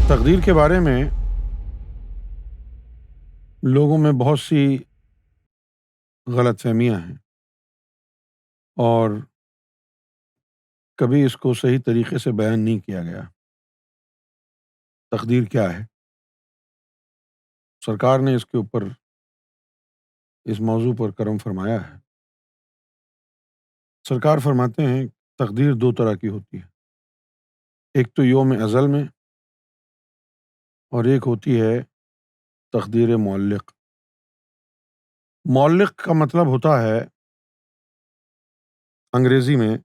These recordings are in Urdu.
تقدیر کے بارے میں لوگوں میں بہت سی غلط فہمیاں ہیں اور کبھی اس کو صحیح طریقے سے بیان نہیں کیا گیا۔ تقدیر کیا ہے؟ سرکار نے اس کے اوپر اس موضوع پر کرم فرمایا ہے۔ سرکار فرماتے ہیں تقدیر دو طرح کی ہوتی ہے، ایک تو یوم ازل میں اور ایک ہوتی ہے تقدیر معلق۔ معلق کا مطلب ہوتا ہے انگریزی میں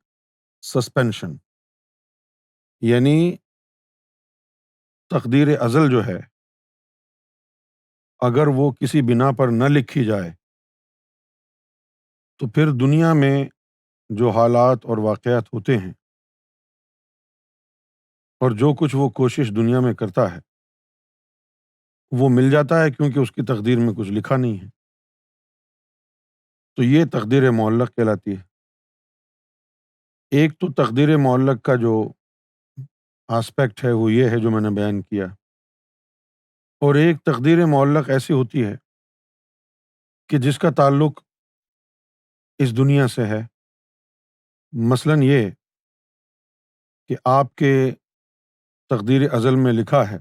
سسپینشن، یعنی تقدیر ازل جو ہے اگر وہ کسی بنا پر نہ لکھی جائے تو پھر دنیا میں جو حالات اور واقعات ہوتے ہیں اور جو کچھ وہ کوشش دنیا میں کرتا ہے وہ مل جاتا ہے، کیونکہ اس کی تقدیر میں کچھ لکھا نہیں ہے۔ تو یہ تقدیر معلق کہلاتی ہے۔ ایک تو تقدیر معلق کا جو آسپیکٹ ہے وہ یہ ہے جو میں نے بیان کیا، اور ایک تقدیر معلق ایسی ہوتی ہے کہ جس کا تعلق اس دنیا سے ہے۔ مثلاً یہ کہ آپ کے تقدیر ازل میں لکھا ہے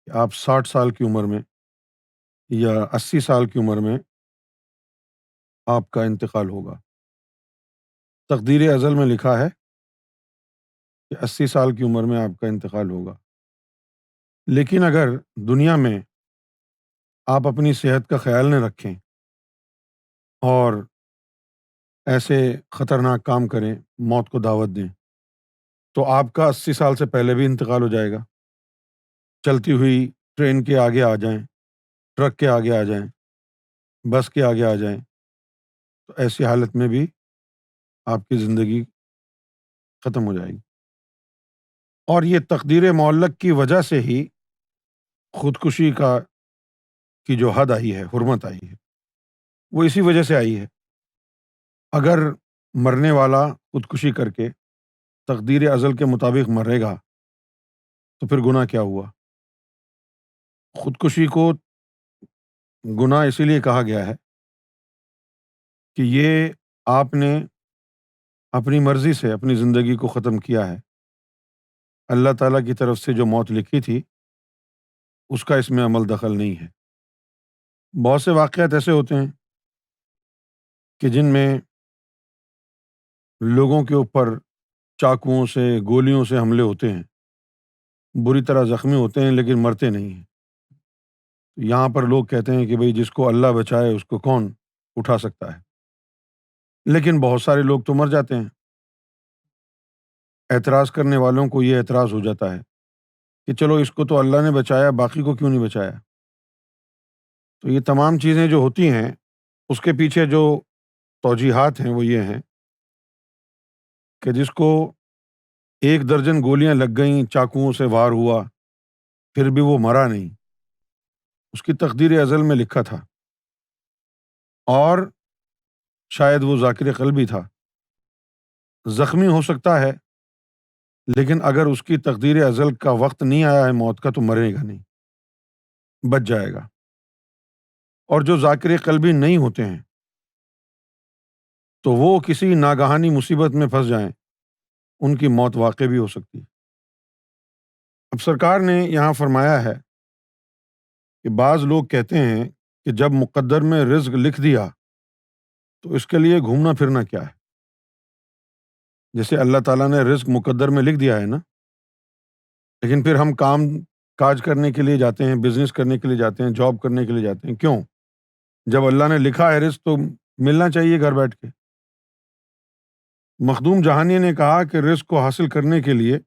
کہ آپ 60 سال کی عمر میں یا 80 سال کی عمر میں آپ کا انتقال ہوگا۔ تقدیر ازل میں لکھا ہے کہ 80 سال کی عمر میں آپ کا انتقال ہوگا، لیکن اگر دنیا میں آپ اپنی صحت کا خیال نہ رکھیں اور ایسے خطرناک کام کریں، موت کو دعوت دیں، تو آپ کا 80 سال سے پہلے بھی انتقال ہو جائے گا۔ چلتی ہوئی ٹرین کے آگے آ جائیں، ٹرک کے آگے آ جائیں، بس کے آگے آ جائیں، تو ایسی حالت میں بھی آپ کی زندگی ختم ہو جائے گی۔ اور یہ تقدیر معلق کی وجہ سے ہی خودکشی کی جو حد آئی ہے، حرمت آئی ہے، وہ اسی وجہ سے آئی ہے۔ اگر مرنے والا خودکشی کر کے تقدیر ازل کے مطابق مرے گا تو پھر گناہ کیا ہوا؟ خودکشی کو گناہ اسی لیے کہا گیا ہے کہ یہ آپ نے اپنی مرضی سے اپنی زندگی کو ختم کیا ہے۔ اللہ تعالیٰ کی طرف سے جو موت لکھی تھی اس کا اس میں عمل دخل نہیں ہے۔ بہت سے واقعات ایسے ہوتے ہیں کہ جن میں لوگوں کے اوپر چاقوؤں سے، گولیوں سے حملے ہوتے ہیں، بری طرح زخمی ہوتے ہیں لیکن مرتے نہیں ہیں۔ یہاں پر لوگ کہتے ہیں کہ بھئی جس کو اللہ بچائے اس کو کون اٹھا سکتا ہے، لیکن بہت سارے لوگ تو مر جاتے ہیں۔ اعتراض کرنے والوں کو یہ اعتراض ہو جاتا ہے کہ چلو اس کو تو اللہ نے بچایا، باقی کو کیوں نہیں بچایا؟ تو یہ تمام چیزیں جو ہوتی ہیں اس کے پیچھے جو توجیحات ہیں وہ یہ ہیں کہ جس کو 1 درجن گولیاں لگ گئیں، چاقوؤں سے وار ہوا، پھر بھی وہ مرا نہیں، اس کی تقدیر ازل میں لکھا تھا، اور شاید وہ ذاکر قلبی تھا، زخمی ہو سکتا ہے لیکن اگر اس کی تقدیر ازل کا وقت نہیں آیا ہے موت کا تو مرے گا نہیں، بچ جائے گا۔ اور جو ذاکر قلبی نہیں ہوتے ہیں تو وہ کسی ناگہانی مصیبت میں پھنس جائیں، ان کی موت واقع بھی ہو سکتی ہے۔ اب سرکار نے یہاں فرمایا ہے کہ بعض لوگ کہتے ہیں کہ جب مقدر میں رزق لکھ دیا تو اس کے لیے گھومنا پھرنا کیا ہے؟ جیسے اللہ تعالیٰ نے رزق مقدر میں لکھ دیا ہے نا، لیکن پھر ہم کام کاج کرنے کے لیے جاتے ہیں، بزنس کرنے کے لیے جاتے ہیں، جاب کرنے کے لیے جاتے ہیں، کیوں؟ جب اللہ نے لکھا ہے رزق تو ملنا چاہیے گھر بیٹھ کے۔ مخدوم جہانی نے کہا کہ رزق کو حاصل کرنے کے لیے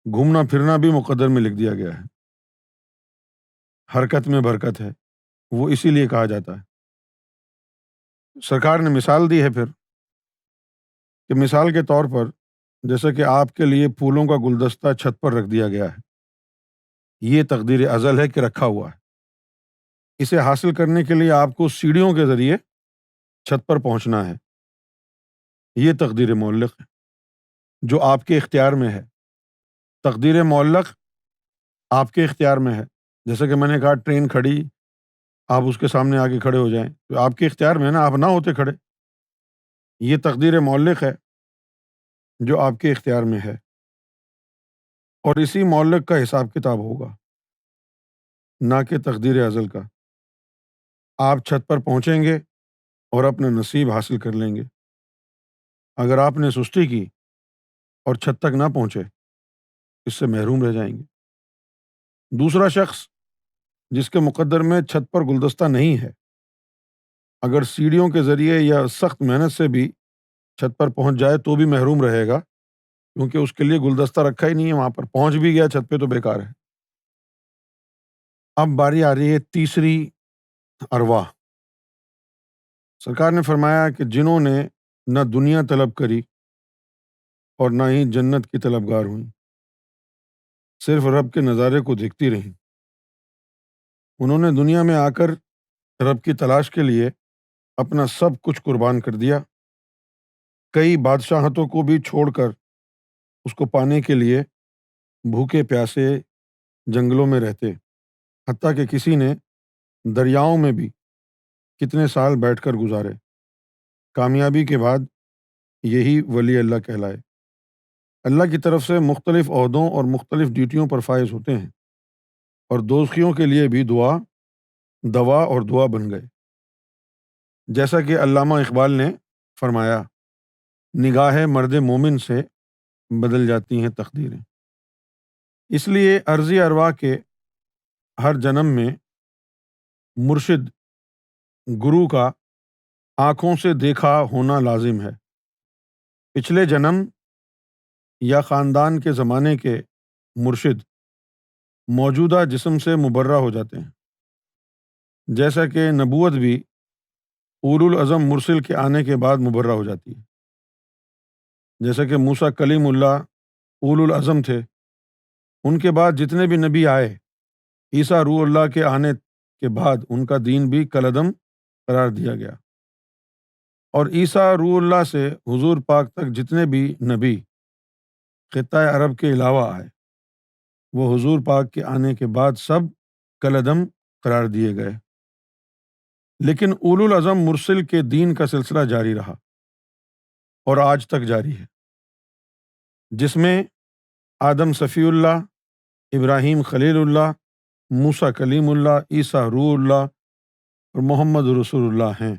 گھومنا پھرنا بھی مقدر میں لکھ دیا گیا ہے، حرکت میں برکت ہے، وہ اسی لیے کہا جاتا ہے۔ سرکار نے مثال دی ہے پھر کہ مثال کے طور پر جیسے کہ آپ کے لیے پھولوں کا گلدستہ چھت پر رکھ دیا گیا ہے، یہ تقدیر ازل ہے کہ رکھا ہوا ہے، اسے حاصل کرنے کے لیے آپ کو سیڑھیوں کے ذریعے چھت پر پہنچنا ہے، یہ تقدیر معلق ہے جو آپ کے اختیار میں ہے۔ تقدیر معلق آپ کے اختیار میں ہے۔ جیسے کہ میں نے کہا ٹرین کھڑی، آپ اس کے سامنے آ کے کھڑے ہو جائیں، تو آپ کے اختیار میں ہے نا، آپ نہ ہوتے کھڑے۔ یہ تقدیر معلق ہے جو آپ کے اختیار میں ہے، اور اسی معلق کا حساب کتاب ہوگا، نہ کہ تقدیر ازل کا۔ آپ چھت پر پہنچیں گے اور اپنا نصیب حاصل کر لیں گے۔ اگر آپ نے سستی کی اور چھت تک نہ پہنچے، اس سے محروم رہ جائیں گے۔ دوسرا شخص جس کے مقدر میں چھت پر گلدستہ نہیں ہے، اگر سیڑھیوں کے ذریعے یا سخت محنت سے بھی چھت پر پہنچ جائے تو بھی محروم رہے گا، کیونکہ اس کے لیے گلدستہ رکھا ہی نہیں ہے وہاں پر، پہنچ بھی گیا چھت پہ تو بیکار ہے۔ اب باری آ رہی ہے تیسری ارواح۔ سرکار نے فرمایا کہ جنہوں نے نہ دنیا طلب کری اور نہ ہی جنت کی طلبگار ہوئیں، صرف رب کے نظارے کو دیکھتی رہیں، انہوں نے دنیا میں آ کر رب کی تلاش کے لیے اپنا سب کچھ قربان کر دیا، کئی بادشاہتوں کو بھی چھوڑ کر اس کو پانے کے لیے بھوکے پیاسے جنگلوں میں رہتے، حتیٰ کہ کسی نے دریاؤں میں بھی کتنے سال بیٹھ کر گزارے۔ کامیابی کے بعد یہی ولی اللہ کہلائے، اللہ کی طرف سے مختلف عہدوں اور مختلف ڈیوٹیوں پر فائز ہوتے ہیں، اور دوزخیوں کے لیے بھی دوا اور دعا بن گئے۔ جیسا کہ علامہ اقبال نے فرمایا، نگاہ مرد مومن سے بدل جاتی ہیں تقدیریں۔ اس لیے ارضی ارواح کے ہر جنم میں مرشد گرو کا آنکھوں سے دیکھا ہونا لازم ہے۔ پچھلے جنم یا خاندان کے زمانے کے مرشد موجودہ جسم سے مبرہ ہو جاتے ہیں، جیسا کہ نبوت بھی اولو العزم مرسل کے آنے کے بعد مبرہ ہو جاتی ہے۔ جیسا کہ موسیٰ کلیم اللہ اولو العزم تھے، ان کے بعد جتنے بھی نبی آئے، عیسیٰ روح اللہ کے آنے کے بعد ان کا دین بھی کالعدم قرار دیا گیا، اور عیسیٰ روح اللہ سے حضور پاک تک جتنے بھی نبی خطۂ عرب کے علاوہ آئے، وہ حضور پاک کے آنے کے بعد سب کالعدم قرار دیے گئے، لیکن اولو العزم مرسل کے دین کا سلسلہ جاری رہا اور آج تک جاری ہے، جس میں آدم صفی اللہ، ابراہیم خلیل اللہ، موسیٰ کلیم اللہ، عیسیٰ روح اللہ اور محمد رسول اللہ ہیں،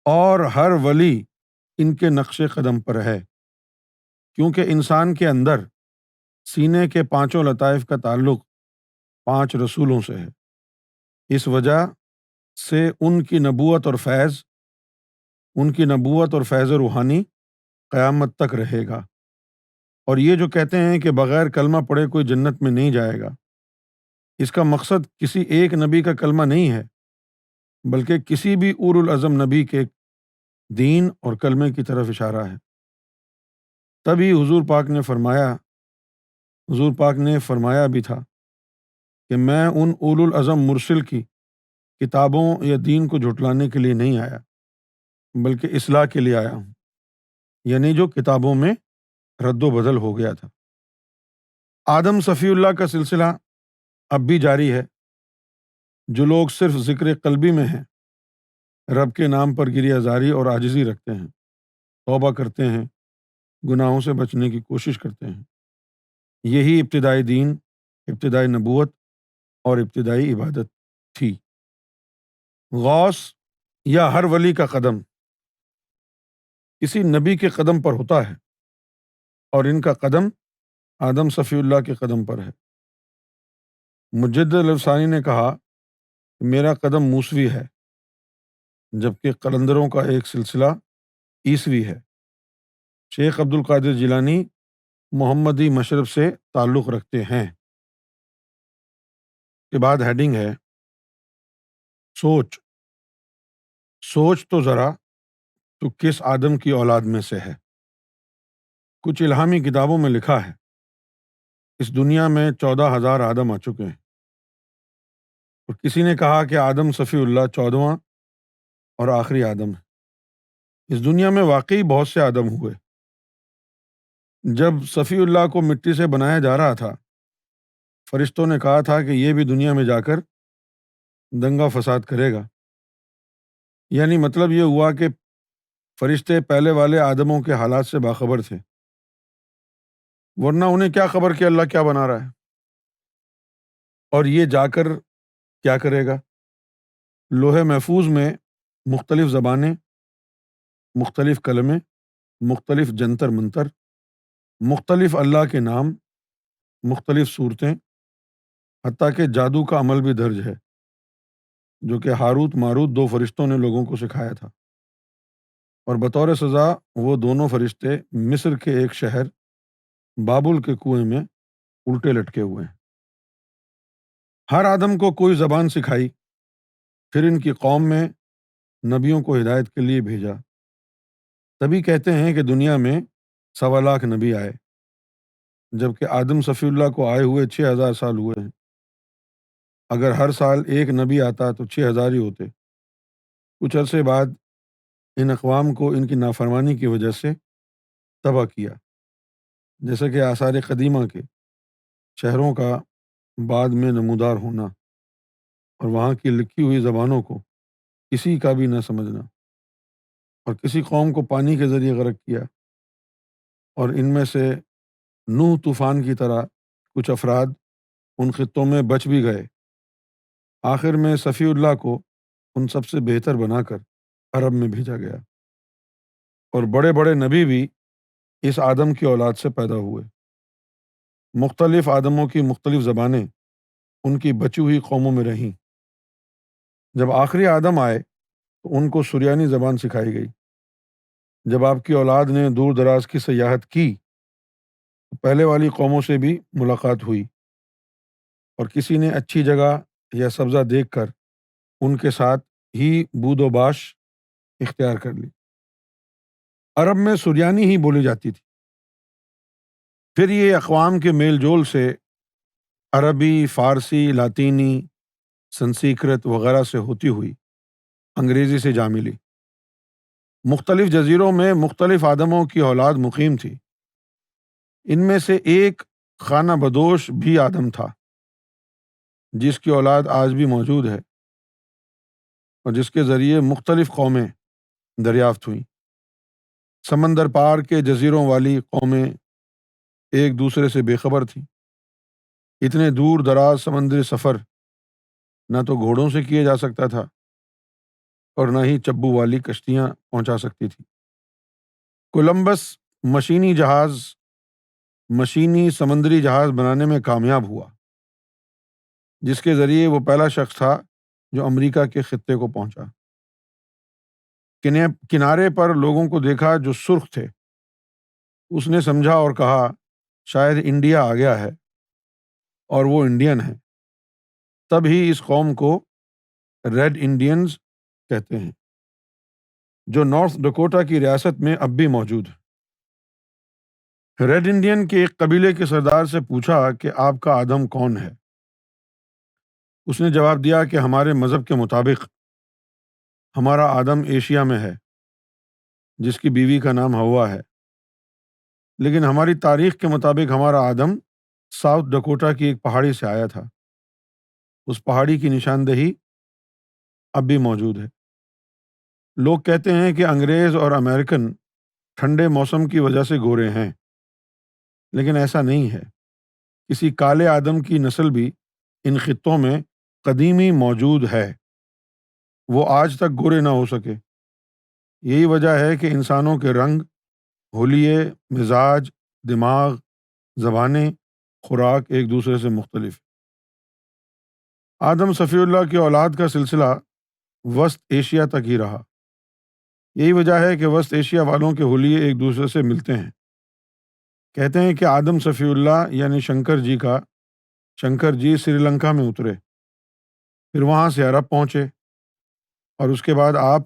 اور ہر ولی ان کے نقش قدم پر ہے، کیونکہ انسان کے اندر سینے کے پانچوں لطائف کا تعلق 5 رسولوں سے ہے، اس وجہ سے ان کی نبوت اور فیض روحانی قیامت تک رہے گا۔ اور یہ جو کہتے ہیں کہ بغیر کلمہ پڑھے کوئی جنت میں نہیں جائے گا، اس کا مقصد کسی ایک نبی کا کلمہ نہیں ہے، بلکہ کسی بھی اولو العزم نبی کے دین اور کلمے کی طرف اشارہ ہے۔ تبھی حضور پاک نے فرمایا بھی تھا کہ میں ان اولو العزم مرسل کی کتابوں یا دین کو جھٹلانے کے لیے نہیں آیا، بلکہ اصلاح کے لیے آیا ہوں، یعنی جو کتابوں میں رد و بدل ہو گیا تھا۔ آدم صفی اللہ کا سلسلہ اب بھی جاری ہے۔ جو لوگ صرف ذکر قلبی میں ہیں، رب کے نام پر گریہ زاری اور عاجزی رکھتے ہیں، توبہ کرتے ہیں، گناہوں سے بچنے کی کوشش کرتے ہیں، یہی ابتدائی دین، ابتدائی نبوت اور ابتدائی عبادت تھی۔ غوث یا ہر ولی کا قدم کسی نبی کے قدم پر ہوتا ہے، اور ان کا قدم آدم صفی اللہ کے قدم پر ہے۔ مجدد الافسانی نے کہا کہ میرا قدم موسوی ہے، جبکہ قلندروں کا ایک سلسلہ عیسوی ہے۔ شیخ عبد القادر جیلانی محمدی مشرب سے تعلق رکھتے ہیں۔ کے بعد ہیڈنگ ہے سوچ تو ذرا تو کس آدم کی اولاد میں سے ہے۔ کچھ الہامی کتابوں میں لکھا ہے اس دنیا میں 14,000 آدم آ چکے ہیں، اور کسی نے کہا کہ آدم صفی اللہ 14واں اور آخری آدم ہے۔ اس دنیا میں واقعی بہت سے آدم ہوئے۔ جب صفی اللہ کو مٹی سے بنایا جا رہا تھا فرشتوں نے کہا تھا کہ یہ بھی دنیا میں جا کر دنگا فساد کرے گا، یعنی مطلب یہ ہوا کہ فرشتے پہلے والے آدموں کے حالات سے باخبر تھے، ورنہ انہیں کیا خبر کہ اللہ کیا بنا رہا ہے، اور یہ جا کر کیا کرے گا؟ لوح محفوظ میں مختلف زبانیں، مختلف کلمے، مختلف جنتر منتر، مختلف اللہ کے نام، مختلف صورتیں، حتیٰ کہ جادو کا عمل بھی درج ہے جو کہ ہاروت ماروت دو فرشتوں نے لوگوں کو سکھایا تھا، اور بطور سزا وہ دونوں فرشتے مصر کے ایک شہر بابل کے کنویں میں الٹے لٹکے ہوئے ہیں۔ ہر آدم کو کوئی زبان سکھائی، پھر ان کی قوم میں نبیوں کو ہدایت کے لیے بھیجا، تبھی کہتے ہیں کہ دنیا میں 1.25 نبی آئے، جبکہ آدم صفی اللہ کو آئے ہوئے 6000 سال ہوئے ہیں۔ اگر ہر سال ایک نبی آتا تو 6000 ہی ہوتے۔ کچھ عرصے بعد ان اقوام کو ان کی نافرمانی کی وجہ سے تباہ کیا، جیسے کہ آثار قدیمہ کے شہروں کا بعد میں نمودار ہونا اور وہاں کی لکھی ہوئی زبانوں کو کسی کا بھی نہ سمجھنا، اور کسی قوم کو پانی کے ذریعے غرق کیا، اور ان میں سے نوح طوفان کی طرح کچھ افراد ان خطوں میں بچ بھی گئے۔ آخر میں صفی اللہ کو ان سب سے بہتر بنا کر عرب میں بھیجا گیا، اور بڑے بڑے نبی بھی اس آدم کی اولاد سے پیدا ہوئے۔ مختلف آدموں کی مختلف زبانیں ان کی بچی ہوئی قوموں میں رہیں۔ جب آخری آدم آئے تو ان کو سریانی زبان سکھائی گئی۔ جب آپ کی اولاد نے دور دراز کی سیاحت کی تو پہلے والی قوموں سے بھی ملاقات ہوئی، اور کسی نے اچھی جگہ یا سبزہ دیکھ کر ان کے ساتھ ہی بود و باش اختیار کر لی۔ عرب میں سریانی ہی بولی جاتی تھی، پھر یہ اقوام کے میل جول سے عربی، فارسی، لاطینی، سنسکرت وغیرہ سے ہوتی ہوئی انگریزی سے جا ملی۔ مختلف جزیروں میں مختلف آدموں کی اولاد مقیم تھی۔ ان میں سے ایک خانہ بدوش بھی آدم تھا جس کی اولاد آج بھی موجود ہے، اور جس کے ذریعے مختلف قومیں دریافت ہوئیں۔ سمندر پار کے جزیروں والی قومیں ایک دوسرے سے بے خبر تھیں۔ اتنے دور دراز سمندری سفر نہ تو گھوڑوں سے کیا جا سکتا تھا اور نہ ہی چبو والی کشتیاں پہنچا سکتی تھی۔ کولمبس مشینی سمندری جہاز بنانے میں کامیاب ہوا، جس کے ذریعے وہ پہلا شخص تھا جو امریکہ کے خطے کو پہنچا۔ کنارے پر لوگوں کو دیکھا جو سرخ تھے، اس نے سمجھا اور کہا شاید انڈیا آ گیا ہے اور وہ انڈین ہے۔ تب ہی اس قوم کو ریڈ انڈینز کہتے ہیں، جو نارتھ ڈکوٹا کی ریاست میں اب بھی موجود ہے۔ ریڈ انڈین کے ایک قبیلے کے سردار سے پوچھا کہ آپ کا آدم کون ہے؟ اس نے جواب دیا کہ ہمارے مذہب کے مطابق ہمارا آدم ایشیا میں ہے، جس کی بیوی کا نام ہوا ہے، لیکن ہماری تاریخ کے مطابق ہمارا آدم ساؤتھ ڈکوٹا کی ایک پہاڑی سے آیا تھا۔ اس پہاڑی کی نشاندہی اب بھی موجود ہے۔ لوگ کہتے ہیں کہ انگریز اور امریکن ٹھنڈے موسم کی وجہ سے گورے ہیں، لیکن ایسا نہیں ہے۔ کسی کالے آدم کی نسل بھی ان خطوں میں قدیمی موجود ہے، وہ آج تک گورے نہ ہو سکے۔ یہی وجہ ہے کہ انسانوں کے رنگ، حلیے، مزاج، دماغ، زبانیں، خوراک ایک دوسرے سے مختلف۔ آدم صفی اللہ کی اولاد کا سلسلہ وسط ایشیا تک ہی رہا۔ یہی وجہ ہے کہ وسط ایشیا والوں کے حلیے ایک دوسرے سے ملتے ہیں۔ کہتے ہیں کہ آدم صفی اللہ یعنی شنکر جی سری لنکا میں اترے، پھر وہاں سے عرب پہنچے، اور اس کے بعد آپ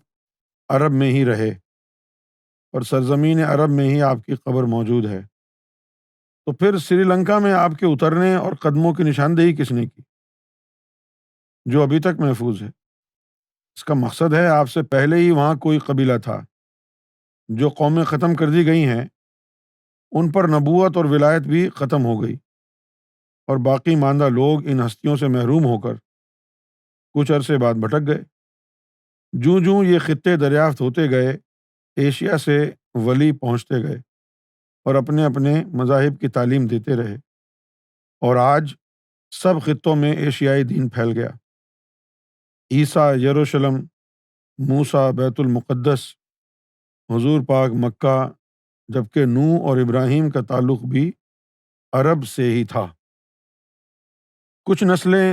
عرب میں ہی رہے، اور سرزمین عرب میں ہی آپ کی قبر موجود ہے۔ تو پھر سری لنکا میں آپ کے اترنے اور قدموں کی نشاندہی کس نے کی، جو ابھی تک محفوظ ہے؟ اس کا مقصد ہے آپ سے پہلے ہی وہاں کوئی قبیلہ تھا۔ جو قومیں ختم کر دی گئی ہیں ان پر نبوت اور ولایت بھی ختم ہو گئی۔ اور باقی ماندہ لوگ ان ہستیوں سے محروم ہو کر کچھ عرصے بعد بھٹک گئے۔ جوں جوں یہ خطے دریافت ہوتے گئے، ایشیا سے ولی پہنچتے گئے اور اپنے اپنے مذاہب کی تعلیم دیتے رہے، اور آج سب خطوں میں ایشیائی دین پھیل گیا۔ عیسیٰ یروشلم، موسیٰ بیت المقدس، حضور پاک مکہ، جبکہ نوح اور ابراہیم کا تعلق بھی عرب سے ہی تھا۔ کچھ نسلیں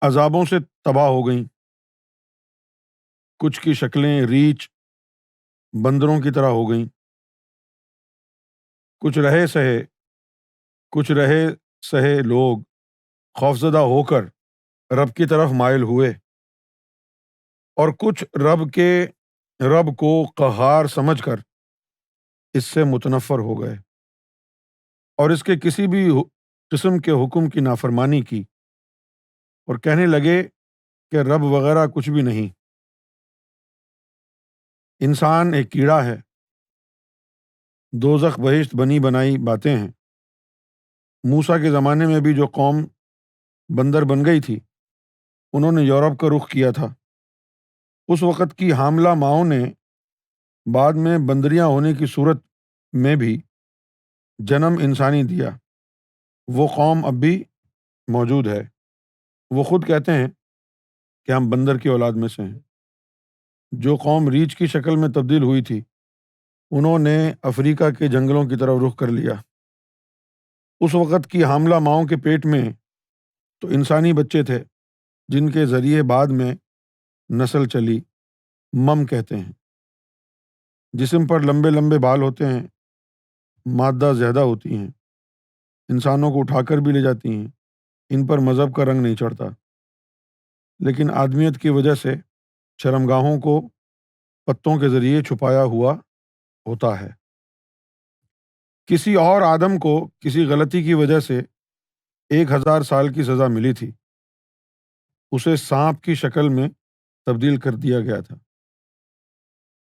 عذابوں سے تباہ ہو گئیں، کچھ کی شکلیں ریچھ بندروں کی طرح ہو گئیں، کچھ رہے سہے لوگ خوفزدہ ہو کر رب کی طرف مائل ہوئے، اور کچھ رب کو قہار سمجھ کر اس سے متنفر ہو گئے اور اس کے کسی بھی قسم کے حکم کی نافرمانی کی، اور کہنے لگے کہ رب وغیرہ کچھ بھی نہیں، انسان ایک کیڑا ہے، دوزخ بہشت بنی بنائی باتیں ہیں۔ موسیٰ کے زمانے میں بھی جو قوم بندر بن گئی تھی، انہوں نے یورپ کا رخ کیا تھا۔ اس وقت کی حاملہ ماؤں نے بعد میں بندریاں ہونے کی صورت میں بھی جنم انسانی دیا۔ وہ قوم اب بھی موجود ہے۔ وہ خود کہتے ہیں کہ ہم بندر کی اولاد میں سے ہیں۔ جو قوم ریچھ کی شکل میں تبدیل ہوئی تھی، انہوں نے افریقہ کے جنگلوں کی طرف رخ کر لیا۔ اس وقت کی حاملہ ماؤں کے پیٹ میں تو انسانی بچے تھے، جن کے ذریعے بعد میں نسل چلی، کہتے ہیں۔ جسم پر لمبے لمبے بال ہوتے ہیں، مادہ زیادہ ہوتی ہیں، انسانوں کو اٹھا کر بھی لے جاتی ہیں، ان پر مذہب کا رنگ نہیں چڑھتا، لیکن آدمیت کی وجہ سے شرمگاہوں کو پتوں کے ذریعے چھپایا ہوا ہوتا ہے۔ کسی اور آدم کو کسی غلطی کی وجہ سے 1000 سال کی سزا ملی تھی، اسے سانپ کی شکل میں تبدیل کر دیا گیا تھا۔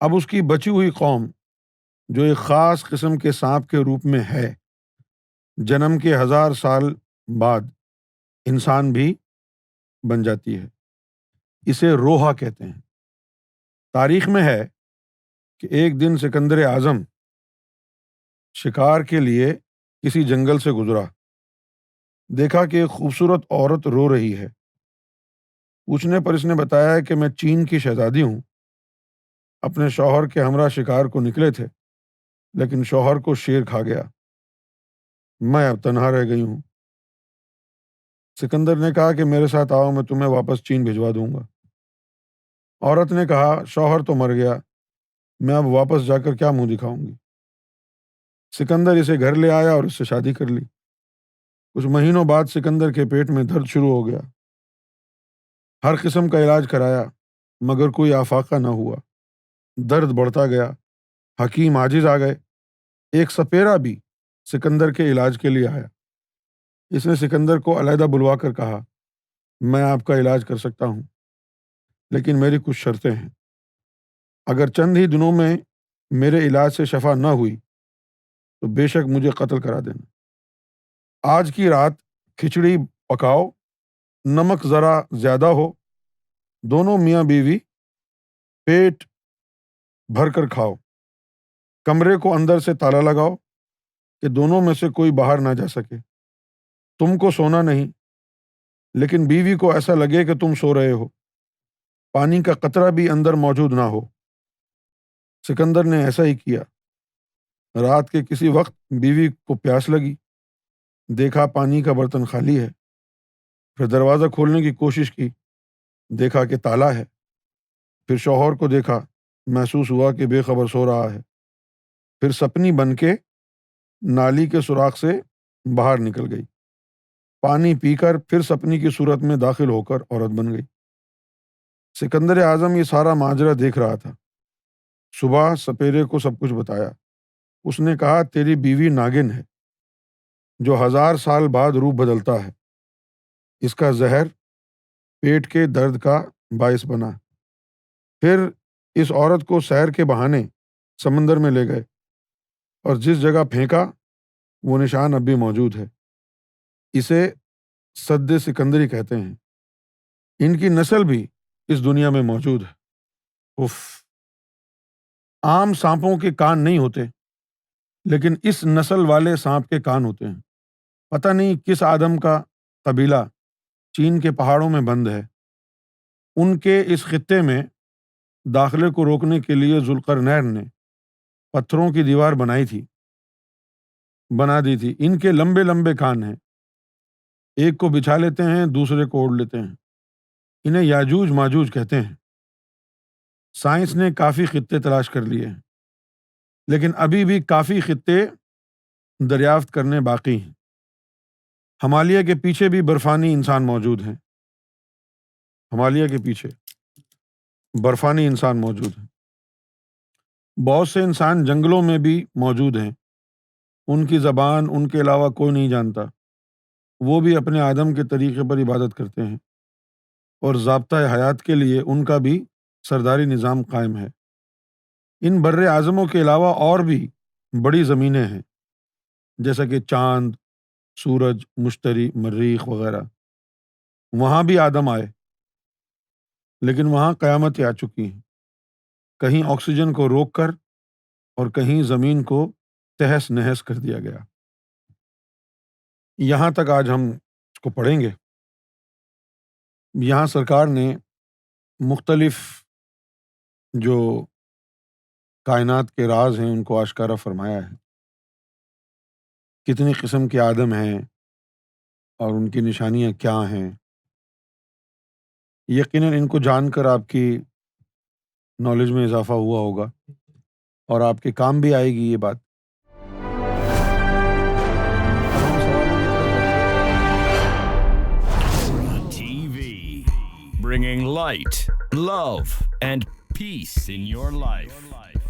اب اس کی بچی ہوئی قوم، جو ایک خاص قسم کے سانپ کے روپ میں ہے، جنم کے 1000 سال بعد انسان بھی بن جاتی ہے۔ اسے روحا کہتے ہیں۔ تاریخ میں ہے کہ ایک دن سکندر اعظم شکار کے لیے کسی جنگل سے گزرا، دیکھا کہ ایک خوبصورت عورت رو رہی ہے۔ پوچھنے پر اس نے بتایا کہ میں چین کی شہزادی ہوں، اپنے شوہر کے ہمراہ شکار کو نکلے تھے، لیکن شوہر کو شیر کھا گیا، میں اب تنہا رہ گئی ہوں۔ سکندر نے کہا کہ میرے ساتھ آؤ، میں تمہیں واپس چین بھجوا دوں گا۔ عورت نے کہا شوہر تو مر گیا، میں اب واپس جا کر کیا منہ دکھاؤں گی۔ سکندر اسے گھر لے آیا اور اس سے شادی کر لی۔ کچھ مہینوں بعد سکندر کے پیٹ میں درد شروع ہو گیا۔ ہر قسم کا علاج کرایا، مگر کوئی آفاقہ نہ ہوا۔ درد بڑھتا گیا، حکیم عاجز آ گئے۔ ایک سپیرا بھی سکندر کے علاج کے لیے آیا۔ اس نے سکندر کو علیحدہ بلوا کر کہا، میں آپ کا علاج کر سکتا ہوں، لیکن میری کچھ شرطیں ہیں۔ اگر چند ہی دنوں میں میرے علاج سے شفا نہ ہوئی تو بے شک مجھے قتل کرا دینا۔ آج کی رات کھچڑی پکاؤ، نمک ذرا زیادہ ہو، دونوں میاں بیوی پیٹ بھر کر کھاؤ۔ کمرے کو اندر سے تالا لگاؤ کہ دونوں میں سے کوئی باہر نہ جا سکے۔ تم کو سونا نہیں، لیکن بیوی کو ایسا لگے کہ تم سو رہے ہو۔ پانی کا قطرہ بھی اندر موجود نہ ہو۔ سکندر نے ایسا ہی کیا۔ رات کے کسی وقت بیوی کو پیاس لگی، دیکھا پانی کا برتن خالی ہے۔ پھر دروازہ کھولنے کی کوشش کی، دیکھا کہ تالا ہے۔ پھر شوہر کو دیکھا، محسوس ہوا کہ بے خبر سو رہا ہے۔ پھر سپنی بن کے نالی کے سوراخ سے باہر نکل گئی، پانی پی کر پھر سپنی کی صورت میں داخل ہو کر عورت بن گئی۔ سکندر اعظم یہ سارا ماجرا دیکھ رہا تھا۔ صبح سپیرے کو سب کچھ بتایا۔ اس نے کہا تیری بیوی ناگن ہے، جو 1000 سال بعد روپ بدلتا ہے۔ اس کا زہر پیٹ کے درد کا باعث بنا۔ پھر اس عورت کو سیر کے بہانے سمندر میں لے گئے، اور جس جگہ پھینکا وہ نشان اب بھی موجود ہے۔ اسے سد سکندری کہتے ہیں۔ ان کی نسل بھی اس دنیا میں موجود ہے۔ عام سانپوں کے کان نہیں ہوتے، لیکن اس نسل والے سانپ کے کان ہوتے ہیں۔ پتہ نہیں کس آدم کا قبیلہ چین کے پہاڑوں میں بند ہے۔ ان کے اس خطے میں داخلے کو روکنے کے لیے ذوالقرنین نے پتھروں کی دیوار بنا دی تھی۔ ان کے لمبے لمبے کان ہیں، ایک کو بچھا لیتے ہیں، دوسرے کو اوڑھ لیتے ہیں۔ انہیں یاجوج ماجوج کہتے ہیں۔ سائنس نے کافی خطے تلاش کر لیے ہیں، لیکن ابھی بھی کافی خطے دریافت کرنے باقی ہیں۔ ہمالیہ کے پیچھے بھی برفانی انسان موجود ہیں۔ ہمالیہ کے پیچھے برفانی انسان موجود ہیں۔ بہت سے انسان جنگلوں میں بھی موجود ہیں، ان کی زبان ان کے علاوہ کوئی نہیں جانتا۔ وہ بھی اپنے آدم کے طریقے پر عبادت کرتے ہیں، اور ضابطۂ حیات کے لیے ان کا بھی سرداری نظام قائم ہے۔ ان بر اعظموں کے علاوہ اور بھی بڑی زمینیں ہیں، جیسا کہ چاند، سورج، مشتری، مریخ وغیرہ۔ وہاں بھی آدم آئے، لیکن وہاں قیامتیں آ چکی ہیں، کہیں آکسیجن کو روک کر اور کہیں زمین کو تہس نہس کر دیا گیا۔ یہاں تک آج ہم اس کو پڑھیں گے۔ یہاں سرکار نے مختلف جو کائنات کے راز ہیں ان کو آشکارا فرمایا ہے۔ کتنی قسم کے آدم ہیں اور ان کی نشانیاں کیا ہیں۔ یقیناً ان کو جان کر آپ کی نالج میں اضافہ ہوا ہوگا اور آپ کے کام بھی آئے گی یہ بات۔ TV, bringing light, love, and peace in your life.